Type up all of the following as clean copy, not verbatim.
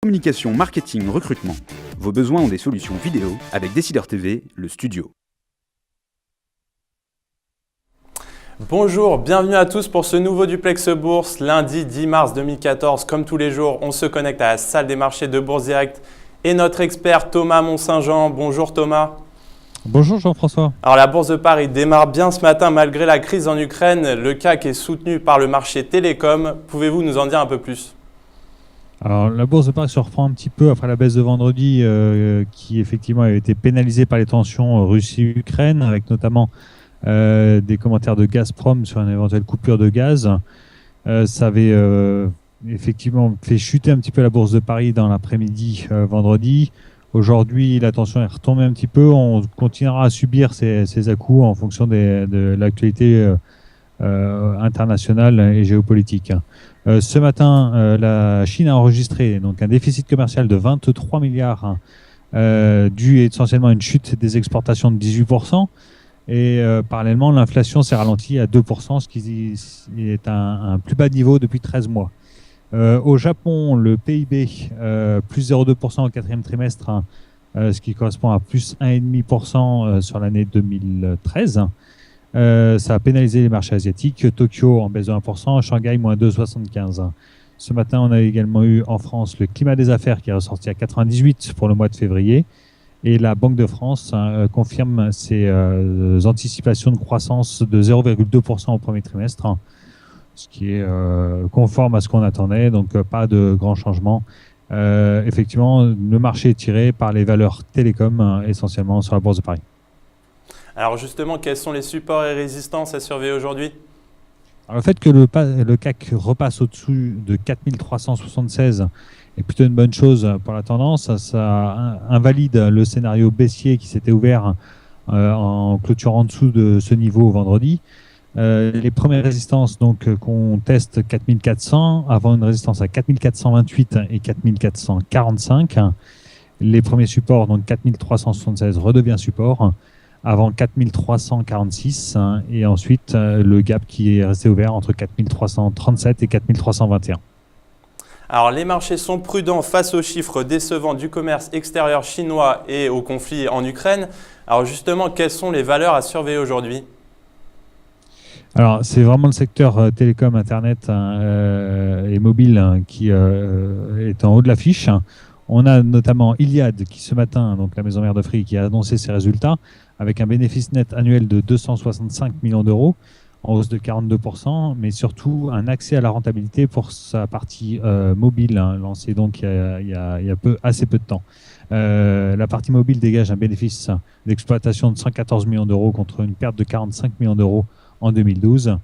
Communication, marketing, recrutement. Vos besoins ont des solutions vidéo avec Décideur TV, le studio. Bonjour, bienvenue à tous pour ce nouveau Duplex Bourse. Lundi 10 mars 2014, comme tous les jours, on se connecte à la salle des marchés de Bourse Direct et notre expert Thomas Mont-Saint-Jean. Bonjour Thomas. Bonjour Jean-François. Alors la Bourse de Paris démarre bien ce matin malgré la crise en Ukraine. Le CAC est soutenu par le marché télécom. Pouvez-vous nous en dire un peu plus ? Alors la Bourse de Paris se reprend un petit peu après la baisse de vendredi qui effectivement avait été pénalisée par les tensions Russie-Ukraine avec notamment des commentaires de Gazprom sur une éventuelle coupure de gaz. Ça avait effectivement fait chuter un petit peu la Bourse de Paris dans l'après-midi vendredi. Aujourd'hui, la tension est retombée un petit peu. On continuera à subir ces à-coups en fonction de l'actualité internationale et géopolitique. Ce matin, la Chine a enregistré donc un déficit commercial de 23 milliards dû essentiellement à une chute des exportations de 18%. Et parallèlement, l'inflation s'est ralentie à 2%, ce qui est un plus bas niveau depuis 13 mois. Au Japon, le PIB, plus 0,2% au quatrième trimestre, ce qui correspond à plus 1,5% sur l'année 2013. Ça a pénalisé les marchés asiatiques. Tokyo en baisse de 1%, Shanghai moins 2,75%. Ce matin, on a également eu en France le climat des affaires qui est ressorti à 98 pour le mois de février. Et la Banque de France confirme ses anticipations de croissance de 0,2% au premier trimestre, ce qui est conforme à ce qu'on attendait, donc pas de grands changements. Effectivement, le marché est tiré par les valeurs télécom, essentiellement sur la Bourse de Paris. Alors justement, quels sont les supports et résistances à surveiller aujourd'hui ? Alors, le fait que le CAC repasse au-dessus de 4376 est plutôt une bonne chose pour la tendance. Ça invalide le scénario baissier qui s'était ouvert en clôturant en dessous de ce niveau vendredi. Les premières résistances donc qu'on teste 4400 avant une résistance à 4428 et 4445. Les premiers supports donc 4376 redevient support avant 4346 et ensuite le gap qui est resté ouvert entre 4337 et 4321. Alors les marchés sont prudents face aux chiffres décevants du commerce extérieur chinois et au conflit en Ukraine. Alors justement, quelles sont les valeurs à surveiller aujourd'hui ? Alors c'est vraiment le secteur télécom, internet et mobile qui est en haut de l'affiche. On a notamment Iliad qui ce matin, donc la maison mère de Free, qui a annoncé ses résultats avec un bénéfice net annuel de 265 millions d'euros, en hausse de 42%, mais surtout un accès à la rentabilité pour sa partie mobile, lancée donc il y a assez peu de temps. La partie mobile dégage un bénéfice d'exploitation de 114 millions d'euros contre une perte de 45 millions d'euros en 2012.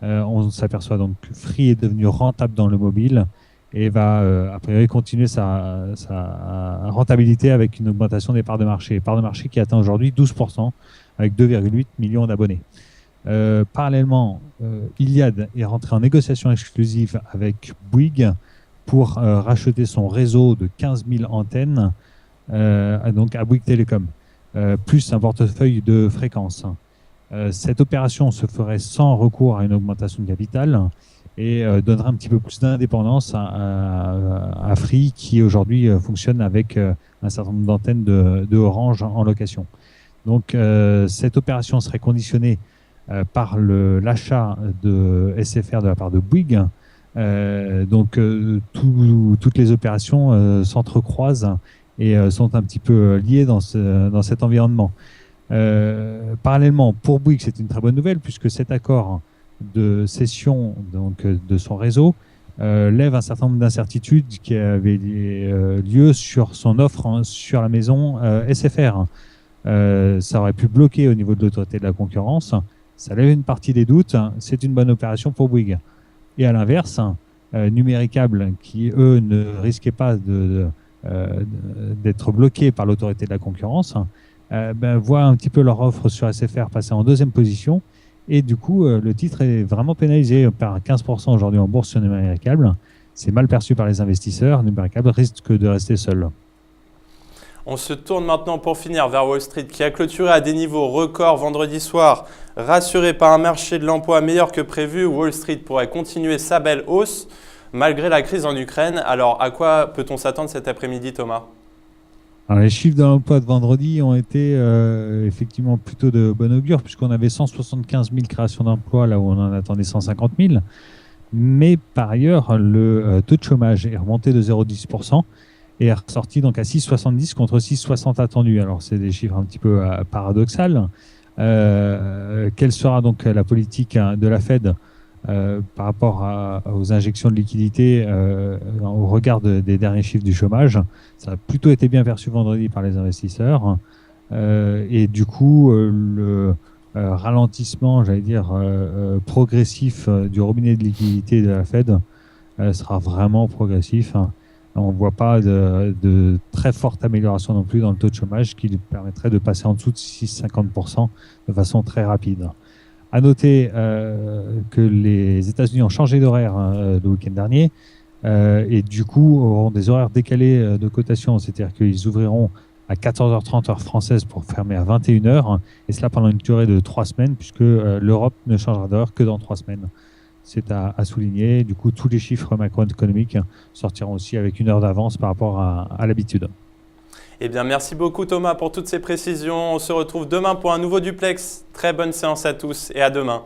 On s'aperçoit donc que Free est devenu rentable dans le mobile et va a priori continuer sa rentabilité avec une augmentation des parts de marché. Parts de marché qui atteint aujourd'hui 12% avec 2,8 millions d'abonnés. Parallèlement, Iliad est rentré en négociation exclusive avec Bouygues pour racheter son réseau de 15 000 antennes donc à Bouygues Télécom, plus un portefeuille de fréquences. Cette opération se ferait sans recours à une augmentation de capital et donnera un petit peu plus d'indépendance à Free qui aujourd'hui fonctionne avec un certain nombre d'antennes de Orange en location. Donc cette opération serait conditionnée par l'achat de SFR de la part de Bouygues. Toutes les opérations s'entrecroisent et sont un petit peu liées dans cet environnement. Parallèlement, pour Bouygues, c'est une très bonne nouvelle puisque cet accord de cession donc, de son réseau lève un certain nombre d'incertitudes qui avaient lieu sur son offre sur la maison SFR. Ça aurait pu bloquer au niveau de l'autorité de la concurrence. Ça lève une partie des doutes. C'est une bonne opération pour Bouygues. Et à l'inverse, Numéricable, qui eux ne risquaient pas d'être bloqués par l'autorité de la concurrence, voient un petit peu leur offre sur SFR passer en deuxième position. Et du coup, le titre est vraiment pénalisé par 15% aujourd'hui en bourse sur Numéricable. C'est mal perçu par les investisseurs. Numéricable risque de rester seul. On se tourne maintenant pour finir vers Wall Street qui a clôturé à des niveaux records vendredi soir. Rassuré par un marché de l'emploi meilleur que prévu, Wall Street pourrait continuer sa belle hausse. malgré la crise en Ukraine. Alors, à quoi peut-on s'attendre cet après-midi, Thomas? Alors, les chiffres de l'emploi de vendredi ont été effectivement plutôt de bon augure, puisqu'on avait 175 000 créations d'emplois, là où on en attendait 150 000. Mais par ailleurs, le taux de chômage est remonté de 0,10% et est ressorti donc à 6,70 contre 6,60 attendus. Alors, c'est des chiffres un petit peu paradoxaux. Quelle sera donc la politique de la Fed par rapport aux injections de liquidités au regard des derniers chiffres du chômage? Ça a plutôt été bien perçu vendredi par les investisseurs. Et du coup, le ralentissement, j'allais dire, progressif du robinet de liquidité de la Fed sera vraiment progressif. On ne voit pas de très forte amélioration non plus dans le taux de chômage qui lui permettrait de passer en dessous de 6,50% de façon très rapide. À noter que les États-Unis ont changé d'horaire le week-end dernier et du coup auront des horaires décalés de cotation, c'est-à-dire qu'ils ouvriront à 14h30 heure française pour fermer à 21h, et cela pendant une durée de 3 semaines, puisque l'Europe ne changera d'heure que dans 3 semaines. C'est à souligner. Du coup, tous les chiffres macroéconomiques sortiront aussi avec une heure d'avance par rapport à l'habitude. Eh bien, merci beaucoup Thomas pour toutes ces précisions. On se retrouve demain pour un nouveau duplex. Très bonne séance à tous et à demain.